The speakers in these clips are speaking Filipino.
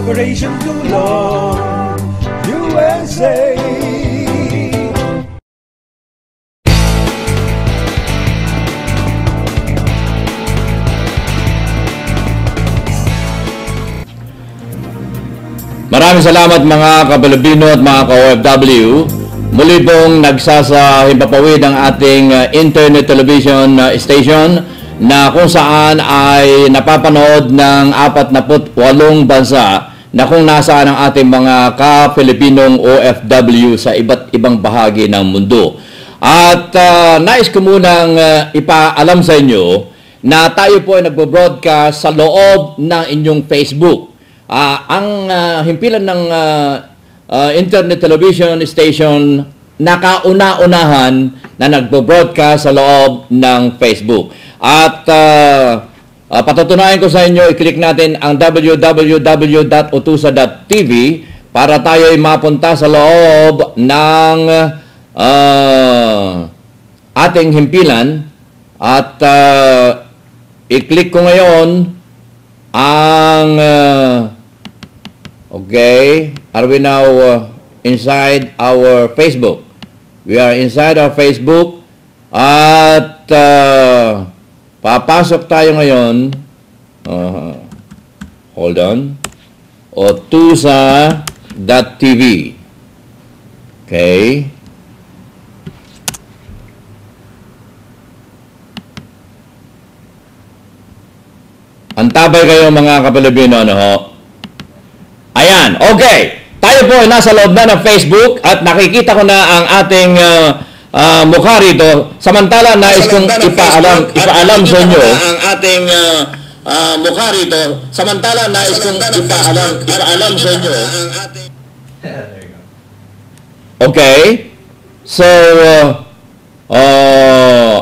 Operation Tulong USA. Maraming salamat mga ka-Pilipino at mga ka-OFW. Muli pong nagsasahimpapawid ang ating internet television station na kung saan ay napapanood ng 48 bansa na kung nasaan ang ating mga ka-Pilipinong OFW sa iba't ibang bahagi ng mundo. At nais ko munang ipaalam sa inyo na tayo po ay nagbo-broadcast sa loob ng inyong Facebook. Ang himpilan ng internet television station nakauna-unahan na nagbo-broadcast sa loob ng Facebook. At patutunayan ko sa inyo, i-click natin ang www.utusa.tv para tayo ay mapunta sa loob ng ating himpilan. At i-click ko ngayon ang okay, are we now inside our Facebook? We are inside our Facebook at papasok tayo ngayon. Hold on. Utusa.tv. Okay. Antabay kayo mga ka-Pilipino, ano ho? Ayan, okay. Tayo po ay nasa loob na ng Facebook at nakikita ko na ang ating mukha rito. Samantala, nais kong ipaalam sa inyo. Ang ating mukha rito. Samantala, nais kong ipaalam sa inyo. Okay. So,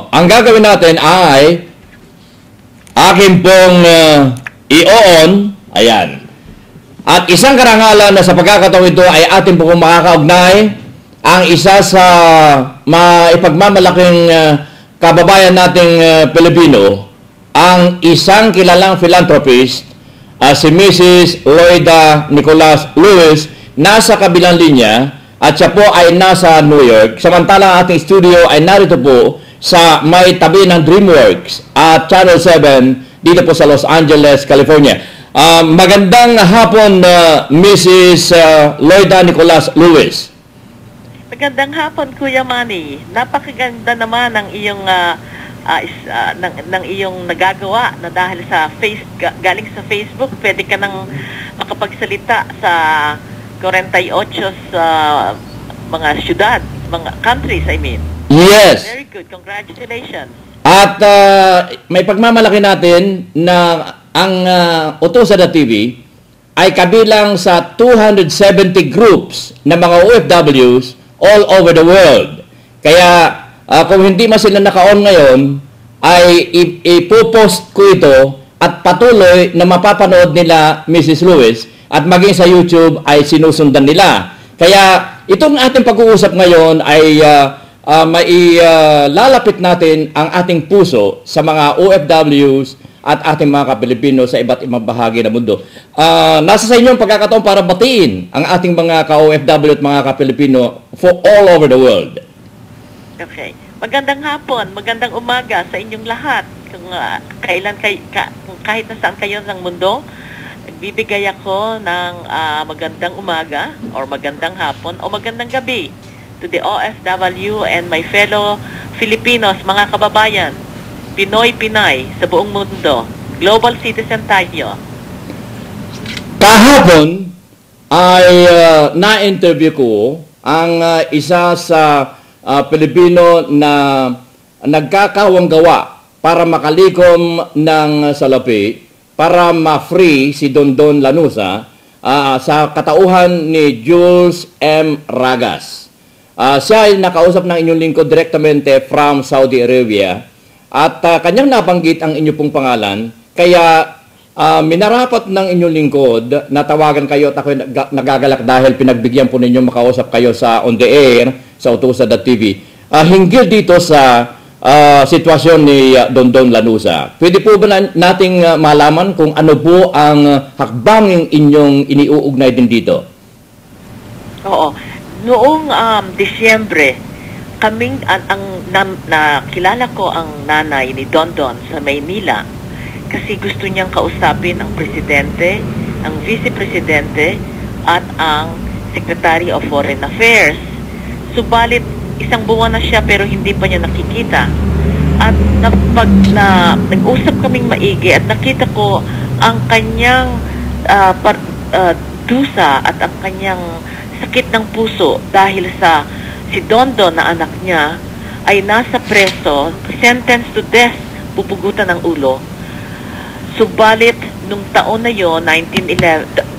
ang gagawin natin ay akin pong i-on, ayan. At isang karangalan na sa pagkakataon ito ay atin pong makakaugnay ang isa sa maipagmamalaking kababayan nating Pilipino, ang isang kilalang philanthropist, si Mrs. Loida Nicolas Lewis, nasa kabilang linya at siya po ay nasa New York. Samantala ang ating studio ay narito po sa may tabi ng DreamWorks at Channel 7 dito po sa Los Angeles, California. Magandang hapon, Mrs. Loida Nicolas Lewis. Magandang hapon, Kuya Manny. Napakaganda naman ng iyong ng iyong nagagawa na dahil sa galing sa Facebook, pwede ka nang makapagsalita sa 48 sa mga syudad, mga countries, I mean. Yes. Very good. Congratulations. At may pagmamalaki natin na ang Utusa.tv ay kabilang sa 270 groups na mga OFWs all over the world. Kaya kung hindi man sila naka-on ngayon, ay ipopost ko ito at patuloy na mapapanood nila Mrs. Lewis at maging sa YouTube ay sinusundan nila. Kaya itong ating pag-uusap ngayon ay mailalapit natin ang ating puso sa mga OFWs at ating mga ka-Pilipino sa iba't ibang bahagi ng mundo. Nasa sa inyong pagkakataon para batiin ang ating mga ka-OFW at mga ka-Pilipino for all over the world. Okay. Magandang hapon, magandang umaga sa inyong lahat. Kung kahit na saan kayo ng mundo, nagbibigay ako ng magandang umaga or magandang hapon o magandang gabi to the OFW and my fellow Filipinos, mga kababayan, Pinoy-Pinay sa buong mundo. Global citizen tayo. Kahapon ay na-interview ko ang isa sa Pilipino na nagkakawang gawa para makalikom ng salapi para ma-free si Dondon Lanusa sa katauhan ni Jules M. Ragas. Siya ay nakausap ng inyong lingkod direktamente from Saudi Arabia at kanyang nabanggit ang inyong pong pangalan. Kaya minarapat ng inyong lingkod na tawagan kayo at ako nagagalak dahil pinagbigyan po ninyo makausap kayo sa on the air sa Utusa.tv. Hinggil dito sa sitwasyon ni Dondon Lanuza. Pwede po ba nating malaman kung ano po ang hakbanging inyong iniuugnay din dito? Oo. Noong Disyembre, nakilala ko ang nanay ni Dondon sa Maynila kasi gusto niyang kausapin ang presidente, ang vice-presidente, at ang Secretary of Foreign Affairs. Subalit, isang buwan na siya pero hindi pa niya nakikita. At nag-usap kaming maigi at nakita ko ang kanyang dusa at ang kanyang sakit ng puso dahil sa si Dondon na anak niya ay nasa preso, sentenced to death, pupugutan ng ulo. Subalit, nung taon na yon, 2011,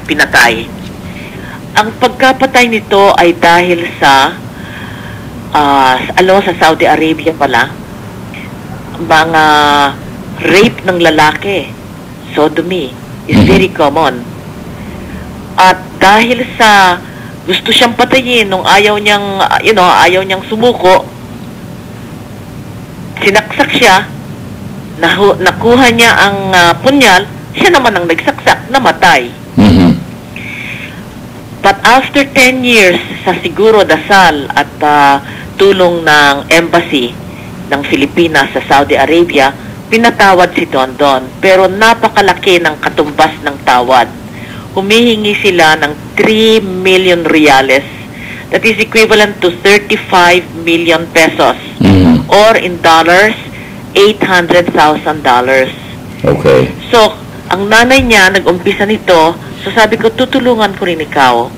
pinatay. Ang pagkapatay nito ay dahil sa sa Saudi Arabia pala, mga rape ng lalaki, sodomy, is very common. At dahil sa gusto siyang patayin nung ayaw niyang sumuko, sinaksak siya, nakuha niya ang punyal, siya naman ang nagsaksak, namatay. But after 10 years, sa siguro dasal at tulong ng embassy ng Pilipinas sa Saudi Arabia, pinatawad si Dondon. Pero napakalaki ng katumbas ng tawad. Humihingi sila ng 3 million reales. That is equivalent to 35 million pesos. Or in dollars, $800,000. Okay. So, ang nanay niya, nag-umpisa nito, so sabi ko, tutulungan ko rin ikaw.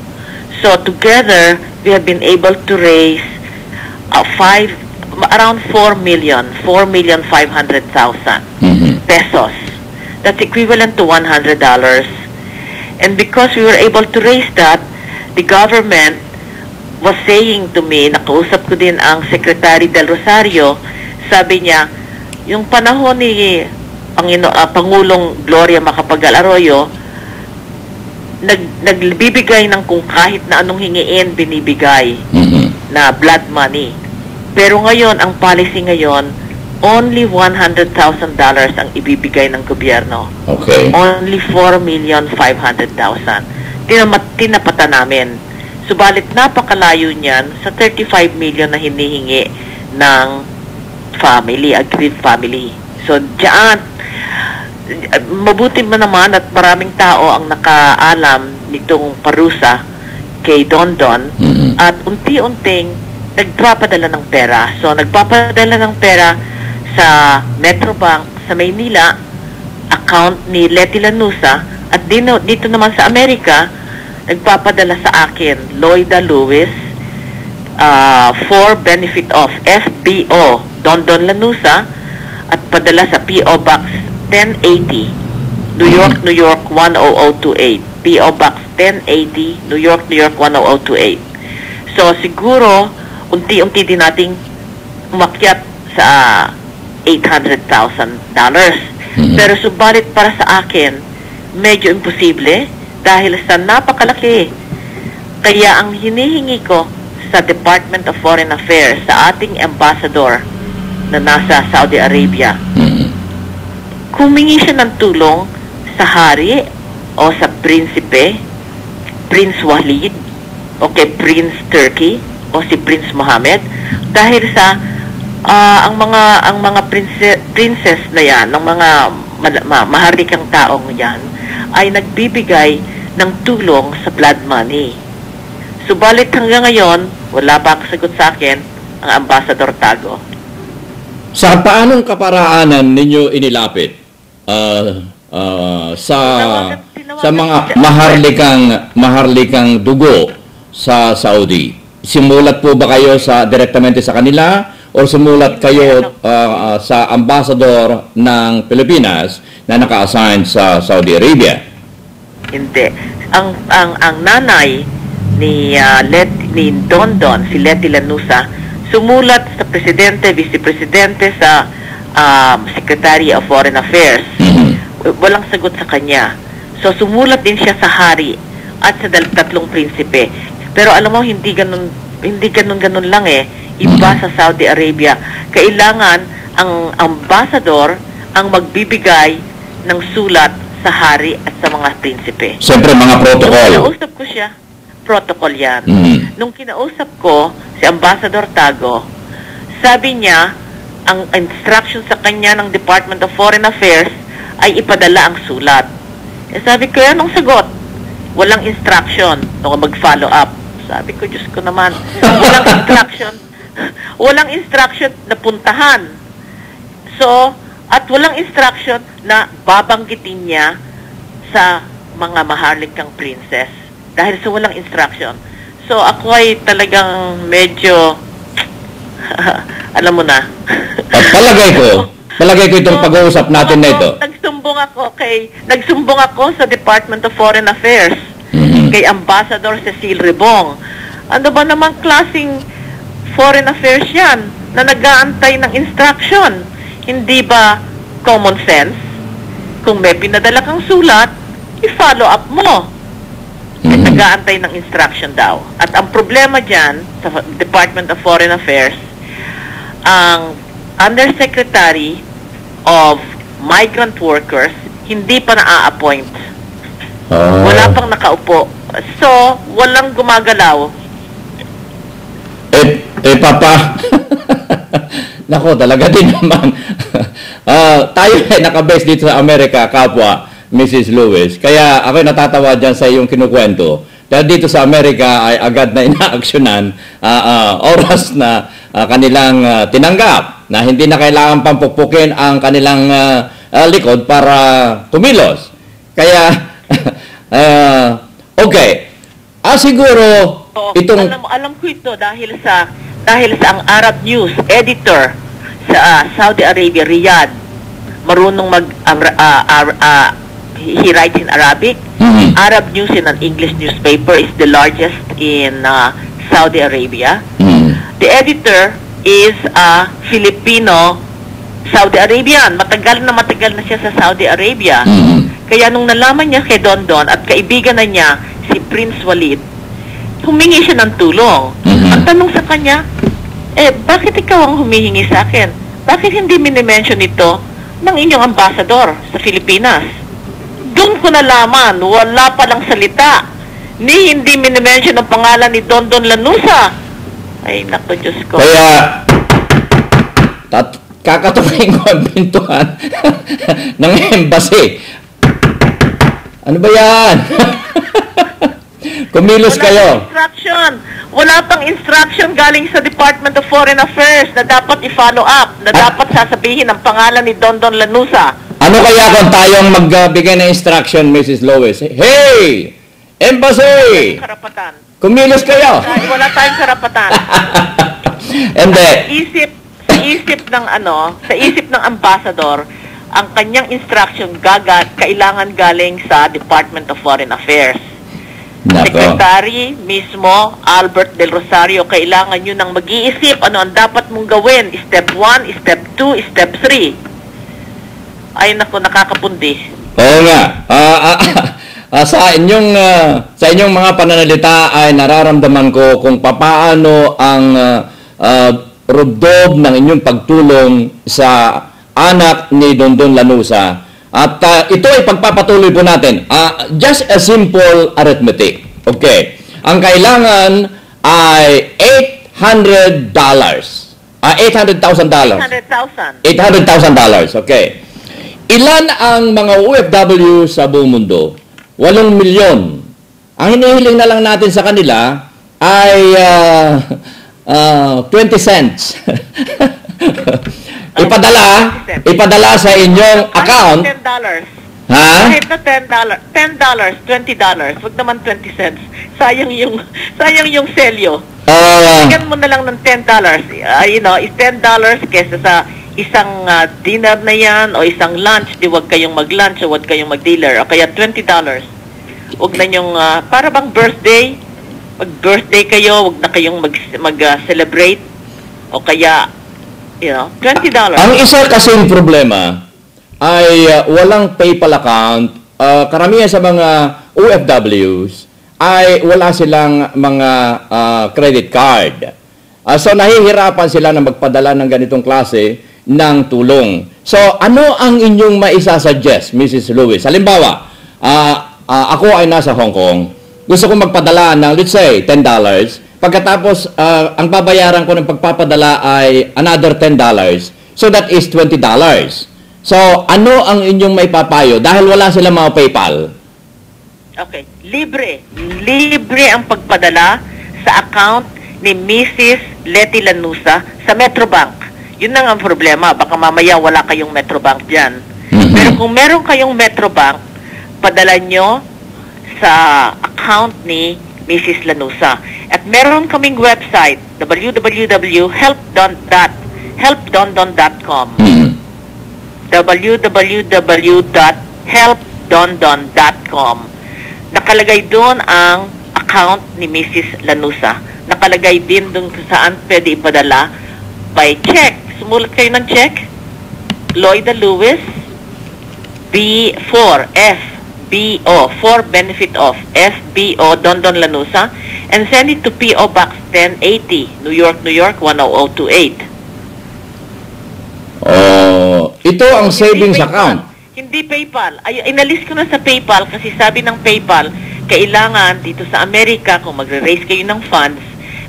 So, together, we have been able to raise around 4,500,000 pesos. That's equivalent to $100. And because we were able to raise that, the government was saying to me, nakausap ko din ang Secretary Del Rosario, sabi niya, yung panahon ni Pangulong Gloria Macapagal Arroyo, nagbibigay ng kung kahit na anong hingiin, binibigay na blood money. Pero ngayon, ang policy ngayon, only $100,000 ang ibibigay ng gobyerno. Okay. Only 4,500,000. Tinapata namin. Subalit napakalayo niyan sa 35 million na hinihingi ng family, aggrieved family. So, diyan, mabuti mo naman at maraming tao ang nakaalam nitong parusa kay Dondon at unti-unting nagpapadala ng pera. So, nagpapadala ng pera sa Metrobank sa Maynila, account ni Letty Lanuza, at dito naman sa Amerika, nagpapadala sa akin, Lloyda Lewis, for benefit of FBO, Dondon Lanuza, at padala sa P.O. Box 1080, New York, New York 10028. P.O. Box 1080, New York, New York 10028. So, siguro, unti-unti din nating umakyat sa $800,000. Pero subalit para sa akin, medyo imposible dahil sa napakalaki. Kaya ang hinihingi ko sa Department of Foreign Affairs, sa ating ambassador na nasa Saudi Arabia, humingi siya ng tulong sa hari o sa prinsipe, Prince Walid, o kay Prince Turkey, o si Prince Mohammed, dahil sa ang mga princess na yan, ng mga maharlikang taong yan, ay nagbibigay ng tulong sa blood money. Subalit hanggang ngayon, wala pa ang sagot sa akin ang Ambassador Tago. Sa paanong kaparaanan ninyo inilapit sa mga maharlikang dugo sa Saudi? Simulat po ba kayo direktamente sa kanila o sumulat kayo sa ambassador ng Pilipinas na naka-assign sa Saudi Arabia? Hindi. Ang nanay ni Dondon, si Letty Lanuza, sumulat sa presidente, vice-presidente, sa Secretary of Foreign Affairs walang sagot sa kanya. So sumulat din siya sa hari at sa tatlong prinsipe. Pero alam mo, hindi ganun lang eh. Iba sa Saudi Arabia. Kailangan ang ambassador ang magbibigay ng sulat sa hari at sa mga prinsipe. Siyempre, mga protocol. Nung kinausap ko siya, protocol yan. Nung kinausap ko si Ambassador Tago, sabi niya, ang instruction sa kanya ng Department of Foreign Affairs ay ipadala ang sulat. Sabi ko, anong sagot? Walang instruction. Nung mag-follow up. Sabi ko, Diyos ko naman, walang instruction. Walang instruction na puntahan. So, at walang instruction na babanggitin niya sa mga maharlikang princess. Dahil sa walang instruction. So, ako ay talagang medyo, alam mo na. At palagay ko itong pag-uusap natin na ito. Nagsumbong ako sa Department of Foreign Affairs kay Ambassador Cecil Ribong. Ano ba naman klaseng foreign affairs yan na nag-aantay ng instruction? Hindi ba common sense? Kung may pinadala kang sulat, i-follow up mo. Nag-aantay ng instruction daw. At ang problema dyan sa Department of Foreign Affairs, ang Undersecretary of Migrant Workers hindi pa na-appoint. Wala pang nakaupo. So, walang gumagalaw. Papa, nako, talaga din naman. Tayo ay nakabase dito sa Amerika, kapwa, Mrs. Lewis. Kaya ako natatawa dyan sa iyong kinukwento. Dahil dito sa Amerika ay agad na inaaksyonan oras na kanilang tinanggap na hindi na kailangan pang pukpukin ang kanilang likod para kumilos. Kaya, okay. Siguro, itong... Alam ko ito dahil sa ang Arab News editor sa Saudi Arabia, Riyadh, marunong he writes in Arabic. Arab News in an English newspaper is the largest in Saudi Arabia. The editor is a Filipino Saudi Arabian. Matagal na siya sa Saudi Arabia. Kaya nung nalaman niya kay Don Don at kaibigan na niya si Prince Walid, humingi siya ng tulong. Ang tanong sa kanya, bakit ikaw ang humihingi sa akin? Bakit hindi minimension ito ng inyong ambassador sa Pilipinas? Doon ko nalaman, wala palang salita. Ni hindi minimension ang pangalan ni Don Don Lanusa. Ay, naku, Diyos ko. Kaya, kakatukin ko ang pintuan ng embassy. Ano ba yan? Kumilos kayo. Wala pang instruction galing sa Department of Foreign Affairs na dapat i-follow up, na dapat sasabihin ang pangalan ni Don Don Lanusa. Ano kaya kung tayong magbigay ng instruction, Mrs. Lois? Hey! Embassy! Karapatan. Kumilos kayo. Wala tayong karapatan. Hindi. Sa isip ng ambassador, ang kanyang instruction kailangan galing sa Department of Foreign Affairs. Nako. Secretary mismo, Albert Del Rosario, kailangan yun ang mag-iisip ano ang dapat mong gawin. Step 1, Step 2, Step 3. Ay, naku, nakakapundi. Oo nga. Sa inyong mga pananalita ay nararamdaman ko kung papaano ang rubdob ng inyong pagtulong sa anak ni Don Don Lanusa. At ito ay pagpapatuloy po natin. Just a simple arithmetic. Okay. Ang kailangan ay $800. $800,000. $800,000. Okay. Ilan ang mga OFW sa buong mundo? 8 milyon. Ang hinihiling na lang natin sa kanila ay 20 cents. Ipadala sa inyong account. $10. Ha? Kahit na $10, $20. Huwag naman 20 cents. Sayang yung selyo. Bigyan mo na lang ng $10. Is $10 kesa sa isang dinner na yan o isang lunch. Di wag kayong mag-lunch o wag kayong mag-dinner. O kaya $20. Huwag na yung, para bang birthday? Mag-birthday kayo, wag na kayong mag-celebrate. O kaya, $20. Ang isa kasing problema, ay walang PayPal account, karamihan sa mga OFWs ay wala silang mga credit card. So nahihirapan sila na magpadala ng ganitong klase ng tulong. So ano ang inyong maisasuggest, Mrs. Lewis? Halimbawa, ako ay nasa Hong Kong. Gusto kong magpadala ng, let's say, $10. Pagkatapos, ang babayaran ko ng pagpapadala ay another $10. So that is $20. So ano ang inyong maipapayo? Dahil wala silang mga PayPal. Okay. Libre ang pagpadala sa account ni Mrs. Letty Lanusa sa Metrobank. Yun na nga ang problema. Baka mamaya wala kayong Metrobank dyan. Pero kung meron kayong Metrobank, padala nyo sa account ni Mrs. Lanusa. At meron kaming website, www.helpdondon.com www.helpdondon.com. Nakalagay doon ang account ni Mrs. Lanusa. Nakalagay din doon kung saan pwede ipadala by check. Sumulat kayo ng check. Lloyda Lewis, B4, FBO, for benefit of FBO, Dondon Lanusa, and send it to P.O. Box 1080, New York, New York, 10028. Ito ang savings account. Hindi PayPal. Ay, inalis ko na sa PayPal kasi sabi ng PayPal, kailangan dito sa Amerika, kung magre-raise kayo ng funds,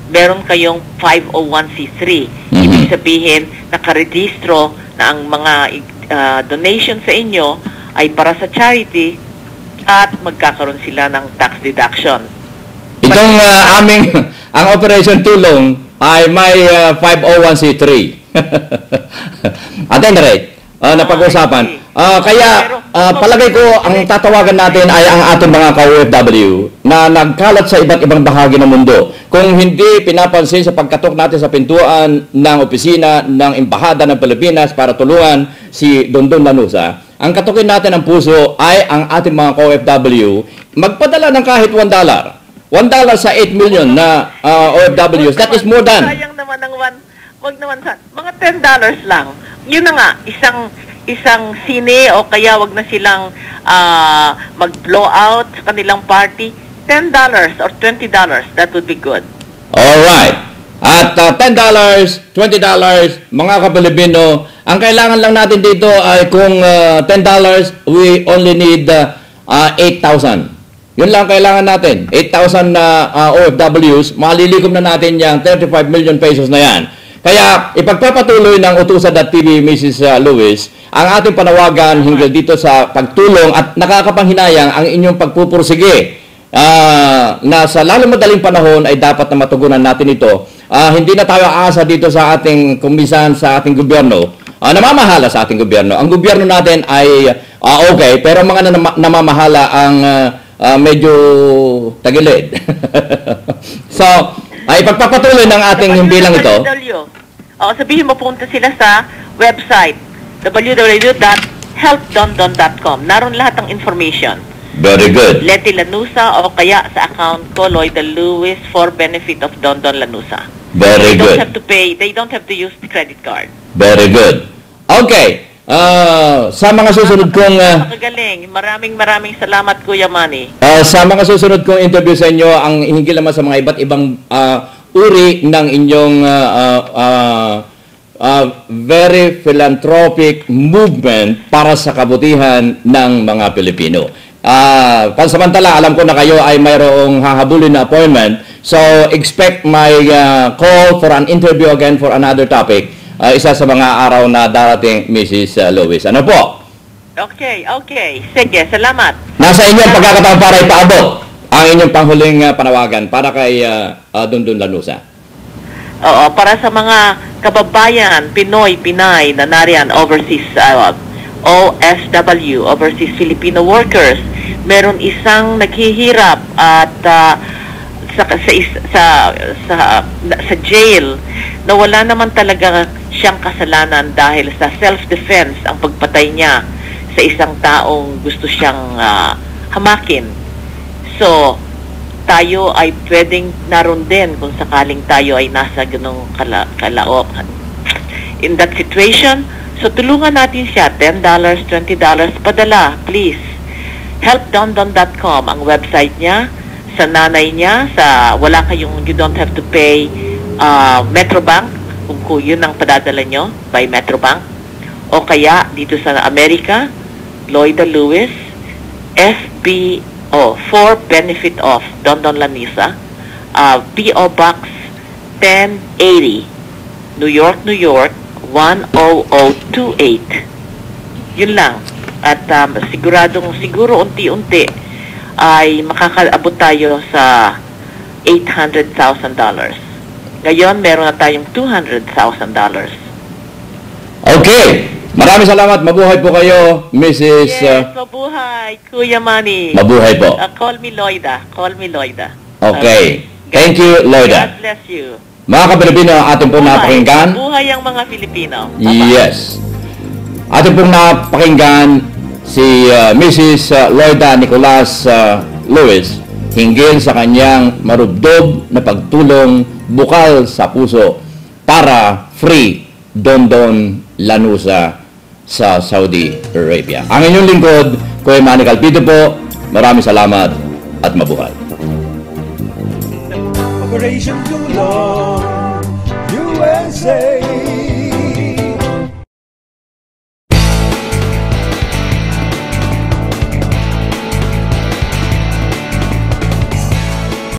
meron kayong 501c3. Ibig sabihin, nakarehistro na ang mga donation sa inyo ay para sa charity at magkakaroon sila ng tax deduction. Itong ang Operation Tulong ay may 501c3. At any rate, napag-usapan. Kaya palagay ko ang tatawagan natin ay ang ating mga ka-OFW na nagkalat sa iba't ibang bahagi ng mundo. Kung hindi pinapansin sa pagkatok natin sa pintuan ng opisina ng Embahada ng Pilipinas para tulungan si Dondon Lanusa, ang katukin natin ng puso ay ang ating mga ka-OFW magpadala ng kahit $1. $1 sa 8 million na OFWs. That is more than. Sayang naman ng wag naman sa mga $10 lang. Yun na nga, isang sine o kaya wag na silang mag-blow out sa kanilang party. $10 or $20, that would be good. Alright. At $10, $20, mga ka-Pilipino, ang kailangan lang natin dito ay kung $10, we only need 8,000. Yun lang kailangan natin. 8,000 na OFWs, malilikom na natin yung 35 million pesos na yan. Kaya ipagpapatuloy ng Utusan.tv, Mrs. Lewis, ang ating panawagan hinggil dito sa pagtulong at nakakapanghinayang ang inyong pagpupursige na sa lalong madaling panahon ay dapat na matugunan natin ito. Hindi na tayo aasa dito sa ating kumbisan, sa ating gobyerno. Namamahala sa ating gobyerno. Ang gobyerno natin ay okay, pero mga namamahala ang medyo tagilid. So, ay pagpapatuloy ng ating himbilang ito. Sabihin mo, punta sila sa website www.helpdondon.com. Naroon lahat ng information. Very good. Letty Lanusa o kaya sa account ko, Lloyda Lewis, for benefit of Dondon Lanusa. Very good. They don't have to pay, they don't have to use the credit card. Very good. Okay. Sa mga susunod kong Makagaling. Maraming salamat, Kuya Manny. sa mga susunod kong interview sa inyo, ang hinggil naman sa mga iba't ibang uri ng inyong very philanthropic movement para sa kabutihan ng mga Pilipino. Pansamantala, alam ko na kayo ay mayroong hahabulin na appointment. So, expect my call for an interview again for another topic. Isa sa mga araw na darating, Mrs. Lewis. Ano po? Okay. Sige, salamat. Nasa inyo ang pagkakataon para ipaabot ang inyong panghuling panawagan para kay Dondon Lanusa. Oo, para sa mga kababayan, Pinoy, Pinay, na nariyan, overseas OFW, overseas Filipino workers, meron isang naghihirap at sa jail na wala naman talaga siyang kasalanan dahil sa self-defense ang pagpatay niya sa isang taong gusto siyang hamakin. So, tayo ay pwedeng naroon din kung sakaling tayo ay nasa ganong kalao in that situation. So tulungan natin siya, $10, $20, padala, please. Helpdondon.com ang website niya. Sa nanay niya, wala kayong, you don't have to pay Metrobank, kung yun ang padadala nyo, by Metrobank. O kaya, dito sa Amerika, Lloyda Lewis, FBO, for benefit of Dondon Lanisa, P.O. Box 1080, New York, 10028. Yun lang. At siguro unti-unti ay makakaabot tayo sa $800,000. Ngayon, meron na tayong $200,000. Okay. Maraming salamat. Mabuhay po kayo, Mrs. Yes, mabuhay, Kuya Manny. Mabuhay po. Call me Lloyda. Okay. Thank you, Lloyda. God bless you. Mga ka-Pilipino, ating pong napakinggan. Buhay ang mga Filipino. Yes. Ating pong napakinggan si Mrs. Lloyda Nicolas Lewis hinggil sa kanyang marubdob na pagtulong bukal sa puso para free Dondon Lanusa sa Saudi Arabia. Ang inyong lingkod, Kuya Manny Calpito po. Maraming salamat at mabuhay. Operation Tulong USA.